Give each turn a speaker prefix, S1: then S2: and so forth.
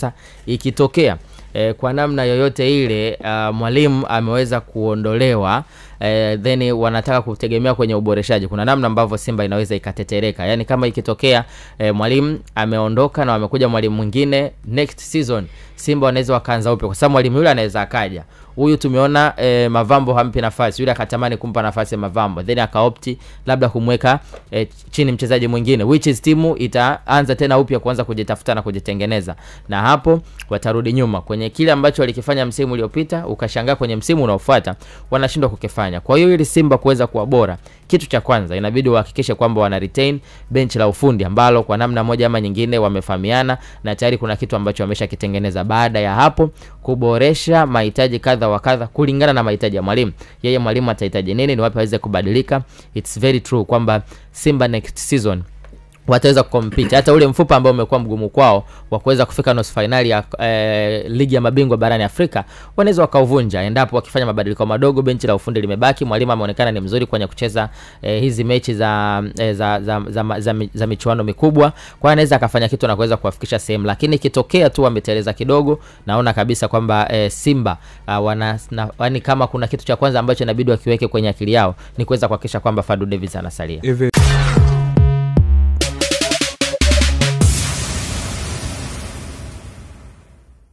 S1: Sasa ikitokea kwa namna yoyote ile mwalimu ameweza kuondolewa, then wanataka kutegemea kwenye uboreshaji, kuna namna ambavyo Simba inaweza ikatetereka. Yani kama ikitokea mwalimu ameondoka na wamekuja mwalimu mwingine, next season Simba wanaweza wakaanza upya, kwa sababu mwalimu yule anaweza akaja. Huyu tumeona Mavambo hampi nafasi, yule akatamani kumpa nafasi ya Mavambo, then akaopti labda kumweka chini mchezaji mwingine, which is timu itaanza tena upya kuanza kujitafuta na kujitengeneza, na hapo watarudi nyuma kwenye kile ambacho walikifanya msimu uliopita, ukashangaa kwenye msimu unaofuata wanashindwa kukifanya. Kwa hiyo ili Simba kuweza kuwa bora, kitu cha kwanza inabidi wahakikishe kwamba wana retain bench la ufundi ambalo kwa namna moja ama nyingine wamefahamiana na tayari kuna kitu ambacho wameshakitengeneza. Baada ya hapo kuboresha mahitaji kadha wa kadha kulingana na mahitaji ya mwalimu. Yeye mwalimu atahitaji nini, ni wapi aweze kubadilika. It's very true kwamba Simba next season wataweza kucompete. Hata ule mfupa ambao umekuwa mgumu kwao wa kuweza kufika nusu finali ya ligi ya mabingwa barani Afrika, wanaweza wakauvunja endapo wakifanya mabadiliko madogo. Benchi la ufundi limebaki, mwalimu ameonekana ni mzuri kwenye kucheza hizi mechi za michuano mikubwa, kwa anaweza akafanya kitu na kuweza kuwafikisha sehemu. Lakini kitokea tu wameteleza kidogo, naona kabisa kwamba Simba yani kama kuna kitu cha kwanza ambacho inabidi wakiweke kwenye akili yao ni kuweza kuhakikisha kwamba Fadlu Davids anasalia.